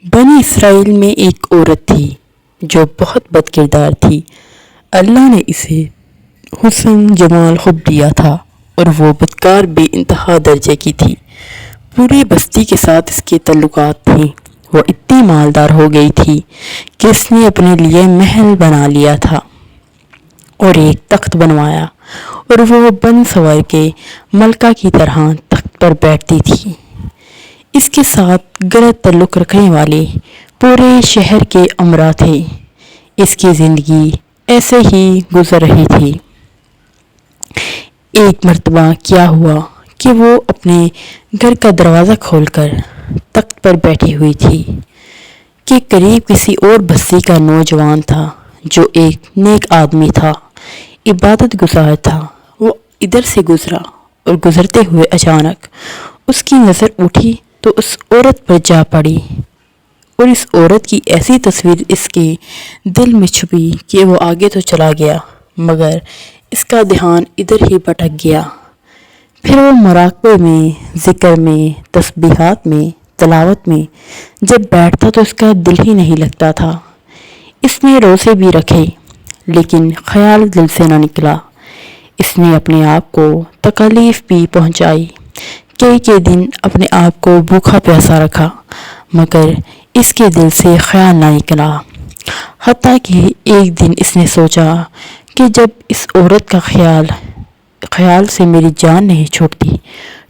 بنی اسرائیل میں ایک عورت تھی جو بہت بد کردار تھی۔ اللہ نے اسے حسن جمال حب دیا تھا اور وہ بدکار بے انتہا درجے کی تھی۔ پوری بستی کے ساتھ اس کے تعلقات تھے۔ وہ اتنی مالدار ہو گئی تھی کہ اس نے اپنے لیے محل بنا لیا تھا اور ایک تخت بنوایا اور وہ بن سور کے ملکہ کی طرح تخت پر بیٹھتی تھی۔ اس کے ساتھ غلط تعلق رکھنے والے پورے شہر کے امراء تھے۔ اس کی زندگی ایسے ہی گزر رہی تھی۔ ایک مرتبہ کیا ہوا کہ وہ اپنے گھر کا دروازہ کھول کر تخت پر بیٹھی ہوئی تھی کہ قریب کسی اور بستی کا نوجوان تھا جو ایک نیک آدمی تھا، عبادت گزار تھا۔ وہ ادھر سے گزرا اور گزرتے ہوئے اچانک اس کی نظر اٹھی تو اس عورت پر جا پڑی اور اس عورت کی ایسی تصویر اس کے دل میں چھپی کہ وہ آگے تو چلا گیا مگر اس کا دھیان ادھر ہی بھٹک گیا۔ پھر وہ مراقبے میں، ذکر میں، تسبیحات میں، تلاوت میں جب بیٹھتا تو اس کا دل ہی نہیں لگتا تھا۔ اس نے روزے بھی رکھے لیکن خیال دل سے نہ نکلا۔ اس نے اپنے آپ کو تکالیف بھی پہنچائی، کئی دن اپنے آپ کو بھوکا پیاسا رکھا مگر اس کے دل سے خیال نہ نکلا۔ حتیٰ کہ ایک دن اس نے سوچا کہ جب اس عورت کا خیال سے میری جان نہیں چھوٹتی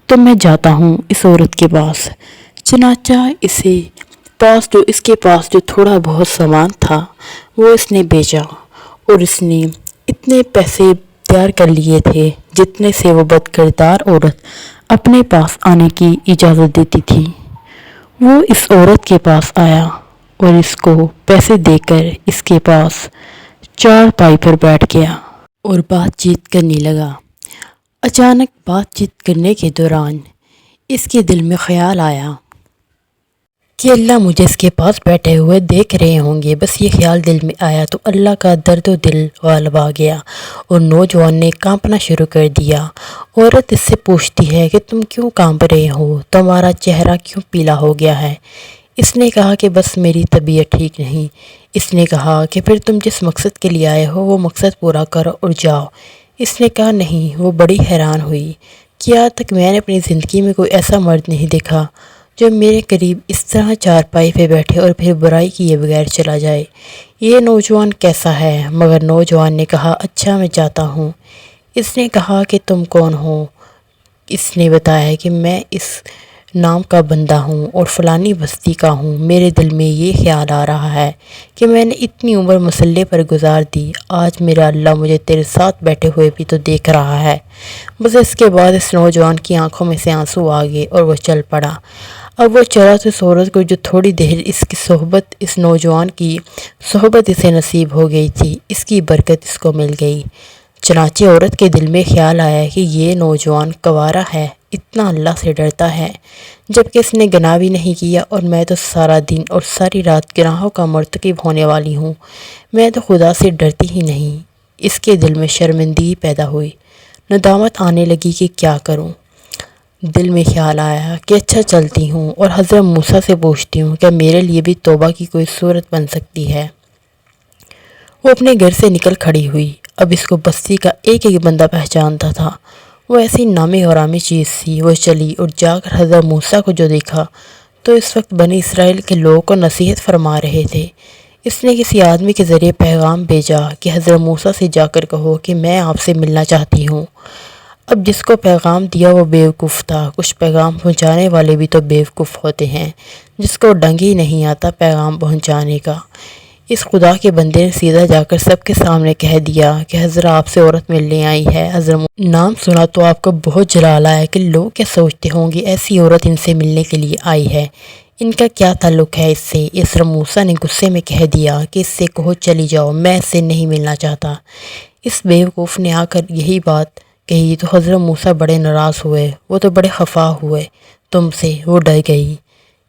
تو میں جاتا ہوں اس عورت کے پاس۔ چنانچہ اس کے پاس جو تھوڑا بہت سامان تھا وہ اس نے بیچا اور اس نے اتنے پیسے تیار کر لیے تھے جتنے سے وہ بد کردار عورت اپنے پاس آنے کی اجازت دیتی تھی۔ وہ اس عورت کے پاس آیا اور اس کو پیسے دے کر اس کے پاس چارپائی پر بیٹھ گیا اور بات چیت کرنے لگا۔ اچانک بات چیت کرنے کے دوران اس کے دل میں خیال آیا کہ اللہ مجھے اس کے پاس بیٹھے ہوئے دیکھ رہے ہوں گے۔ بس یہ خیال دل میں آیا تو اللہ کا درد و دل غالب آ گیا اور نوجوان نے کانپنا شروع کر دیا۔ عورت اس سے پوچھتی ہے کہ تم کیوں کانپ رہے ہو؟ تمہارا چہرہ کیوں پیلا ہو گیا ہے؟ اس نے کہا کہ بس میری طبیعت ٹھیک نہیں۔ اس نے کہا کہ پھر تم جس مقصد کے لیے آئے ہو وہ مقصد پورا کرو اور جاؤ۔ اس نے کہا نہیں۔ وہ بڑی حیران ہوئی کہ آج تک میں نے اپنی زندگی میں کوئی ایسا مرد نہیں دیکھا جو میرے قریب اس طرح چارپائی پہ بیٹھے اور پھر برائی کیے بغیر چلا جائے۔ یہ نوجوان کیسا ہے؟ مگر نوجوان نے کہا اچھا میں جاتا ہوں۔ اس نے کہا کہ تم کون ہو؟ اس نے بتایا کہ میں اس نام کا بندہ ہوں اور فلانی بستی کا ہوں۔ میرے دل میں یہ خیال آ رہا ہے کہ میں نے اتنی عمر مسلح پر گزار دی، آج میرا اللہ مجھے تیرے ساتھ بیٹھے ہوئے بھی تو دیکھ رہا ہے۔ بس اس کے بعد اس نوجوان کی آنکھوں میں سے آنسو آ گئے اور وہ چل پڑا۔ اب وہ چلا تو اس عورت کو جو تھوڑی دیر اس نوجوان کی صحبت اسے نصیب ہو گئی تھی، اس کی برکت اس کو مل گئی۔ چنانچہ عورت کے دل میں خیال آیا کہ یہ نوجوان کنوارا ہے، اتنا اللہ سے ڈرتا ہے جبکہ اس نے گناہ بھی نہیں کیا اور میں تو سارا دن اور ساری رات گناہوں کا مرتکب ہونے والی ہوں، میں تو خدا سے ڈرتی ہی نہیں۔ اس کے دل میں شرمندگی پیدا ہوئی، ندامت آنے لگی کہ کیا کروں۔ دل میں خیال آیا کہ اچھا چلتی ہوں اور حضرت موسیٰ سے پوچھتی ہوں کہ میرے لیے بھی توبہ کی کوئی صورت بن سکتی ہے۔ وہ اپنے گھر سے نکل کھڑی ہوئی۔ اب اس کو بستی کا ایک بندہ پہچانتا تھا۔ وہ ایسی نامی حرامی چیز تھی۔ وہ چلی اور جا کر حضرت موسیٰ کو جو دیکھا تو اس وقت بنی اسرائیل کے لوگوں کو نصیحت فرما رہے تھے۔ اس نے کسی آدمی کے ذریعے پیغام بھیجا کہ حضرت موسیٰ سے جا کر کہو کہ میں آپ سے ملنا چاہتی ہوں۔ اب جس کو پیغام دیا وہ بیوقوف تھا۔ کچھ پیغام پہنچانے والے بھی تو بیوقوف ہوتے ہیں جس کو ڈنگ ہی نہیں آتا پیغام پہنچانے کا۔ اس خدا کے بندے نے سیدھا جا کر سب کے سامنے کہہ دیا کہ حضرت آپ سے عورت ملنے آئی ہے۔ حضرت نام سنا تو آپ کو بہت جلال آیا کہ لوگ کیا سوچتے ہوں گے، ایسی عورت ان سے ملنے کے لیے آئی ہے، ان کا کیا تعلق ہے اس سے۔ حضرت موسیٰ نے غصے میں کہہ دیا کہ اس سے کہو چلی جاؤ، میں اس سے نہیں ملنا چاہتا۔ اس بیوقوف نے آ کر یہی بات کہی تو حضرت موسیٰ بڑے ناراض ہوئے، وہ تو بڑے خفا ہوئے تم سے، وہ ڈر گئی۔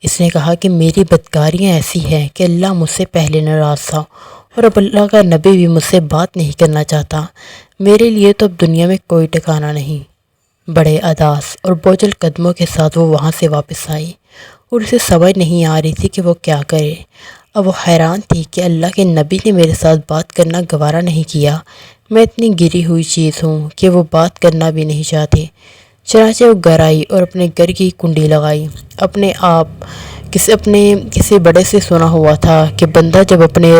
اس نے کہا کہ میری بدکاریاں ایسی ہیں کہ اللہ مجھ سے پہلے ناراض تھا اور اب اللہ کا نبی بھی مجھ سے بات نہیں کرنا چاہتا، میرے لیے تو اب دنیا میں کوئی ٹھکانہ نہیں۔ بڑے اداس اور بوجھل قدموں کے ساتھ وہ وہاں سے واپس آئی اور اسے سمجھ نہیں آ رہی تھی کہ وہ کیا کرے۔ اب وہ حیران تھی کہ اللہ کے نبی نے میرے ساتھ بات کرنا گوارا نہیں کیا۔ میں اتنی گری ہوئی چیز ہوں کہ وہ بات کرنا بھی نہیں چاہتے۔ چنانچہ وہ گھر آئی اور اپنے گھر کی کنڈی لگائی۔ اپنے کسی بڑے سے سنا ہوا تھا کہ بندہ جب اپنے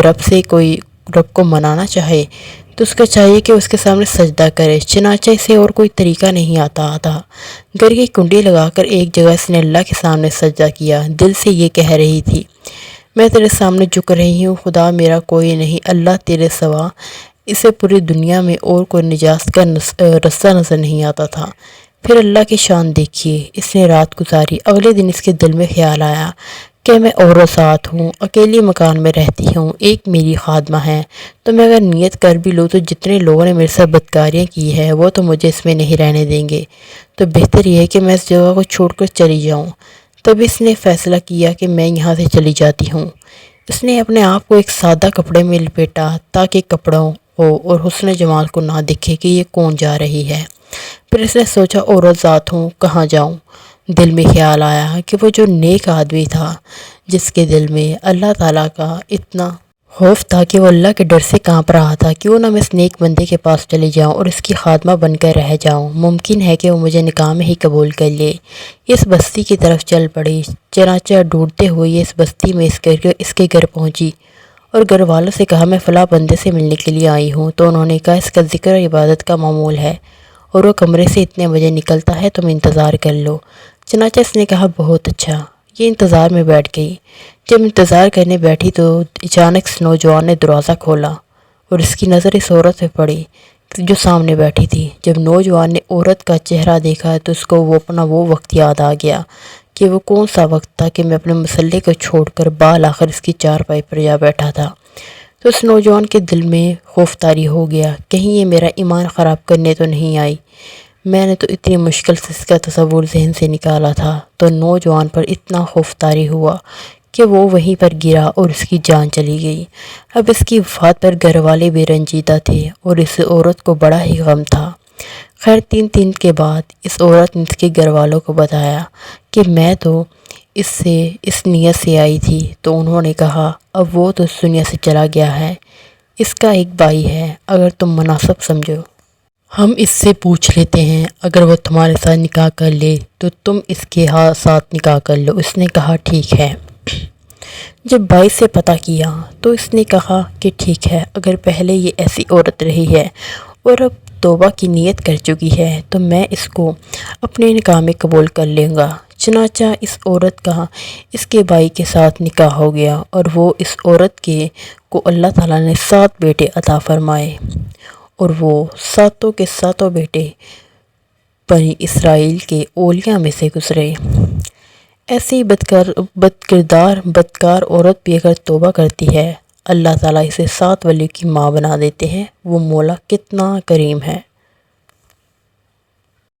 رب کو منانا چاہے تو اس کا چاہیے کہ اس کے سامنے سجدہ کرے۔ چنانچہ اسے اور کوئی طریقہ نہیں آتا تھا۔ گھر کی کنڈی لگا کر ایک جگہ اس نے اللہ کے سامنے سجدہ کیا۔ دل سے یہ کہہ رہی تھی، میں تیرے سامنے جھک رہی ہوں، خدا میرا کوئی نہیں، اللہ تیرے سوا۔ اسے پوری دنیا میں اور کوئی نجات کا رستہ نظر نہیں آتا تھا۔ پھر اللہ کی شان دیکھیے، اس نے رات گزاری۔ اگلے دن اس کے دل میں خیال آیا کہ میں عورت ذات ہوں، اکیلی مکان میں رہتی ہوں، ایک میری خادمہ ہے، تو میں اگر نیت کر بھی لوں تو جتنے لوگوں نے میرے ساتھ بدکاریاں کی ہے وہ تو مجھے اس میں نہیں رہنے دیں گے، تو بہتر یہ ہے کہ میں اس جگہ کو چھوڑ کر چلی جاؤں۔ تب اس نے فیصلہ کیا کہ میں یہاں سے چلی جاتی ہوں۔ اس نے اپنے آپ کو ایک سادہ کپڑے میں لپیٹا تاکہ کپڑوں ہو اور حسن جمال کو نہ دکھے کہ یہ کون جا رہی ہے۔ پھر اس نے سوچا، عورت ذات ہوں، کہاں جاؤں؟ دل میں خیال آیا کہ وہ جو نیک آدمی تھا جس کے دل میں اللہ تعالیٰ کا اتنا خوف تھا کہ وہ اللہ کے ڈر سے کانپ رہا تھا، کیوں نہ میں اس نیک بندے کے پاس چلی جاؤں اور اس کی خادمہ بن کر رہ جاؤں، ممکن ہے کہ وہ مجھے نکاح میں ہی قبول کر لے۔ اس بستی کی طرف چل پڑی۔ چنانچہ ڈھونڈتے ہوئے یہ اس بستی میں اس کے گھر پہنچی اور گھر والوں سے کہا، میں فلاں بندے سے ملنے کے لیے آئی ہوں۔ تو انہوں نے کہا، اس کا ذکر اور عبادت کا معمول ہے اور وہ کمرے سے اتنے بجے نکلتا ہے، تم انتظار کر لو۔ چنانچہ اس نے کہا، بہت اچھا۔ یہ انتظار میں بیٹھ گئی۔ جب انتظار کرنے بیٹھی تو اچانک اس نوجوان نے دروازہ کھولا اور اس کی نظر اس عورت پہ پڑی جو سامنے بیٹھی تھی۔ جب نوجوان نے عورت کا چہرہ دیکھا تو اس کو اپنا وہ وقت یاد آ گیا کہ وہ کون سا وقت تھا کہ میں اپنے مسلح کو چھوڑ کر بال آخر اس کی چارپائی پر جا بیٹھا تھا۔ تو اس نوجوان کے دل میں خوف طاری ہو گیا، کہیں یہ میرا ایمان خراب کرنے تو نہیں آئی۔ میں نے تو اتنی مشکل سے اس کا تصور ذہن سے نکالا تھا۔ تو نوجوان پر اتنا خوف طاری ہوا کہ وہ وہیں پر گرا اور اس کی جان چلی گئی۔ اب اس کی وفات پر گھر والے بے رنجیدہ تھے اور اس عورت کو بڑا ہی غم تھا۔ خیر 3 دن کے بعد اس عورت نے اس کے گھر والوں کو بتایا کہ میں تو اس نیت سے آئی تھی۔ تو انہوں نے کہا، اب وہ تو اس دنیا سے چلا گیا ہے، اس کا ایک بھائی ہے، اگر تم مناسب سمجھو ہم اس سے پوچھ لیتے ہیں، اگر وہ تمہارے ساتھ نکاح کر لے تو تم اس کے ساتھ نکاح کر لو۔ اس نے کہا، ٹھیک ہے۔ جب بھائی سے پتہ کیا تو اس نے کہا کہ ٹھیک ہے، اگر پہلے یہ ایسی عورت رہی ہے اور اب توبہ کی نیت کر چکی ہے تو میں اس کو اپنے نکاح میں قبول کر لوں گا۔ چنانچہ اس عورت کا اس کے بھائی کے ساتھ نکاح ہو گیا اور وہ اس عورت کو اللہ تعالیٰ نے 7 بیٹے عطا فرمائے اور وہ 7 کے 7 بیٹے بنی اسرائیل کے اولیاء میں سے گزرے۔ ایسی بدکار عورت بھی اگر توبہ کرتی ہے، اللہ تعالیٰ اسے 7 ولی کی ماں بنا دیتے ہیں۔ وہ مولا کتنا کریم ہے۔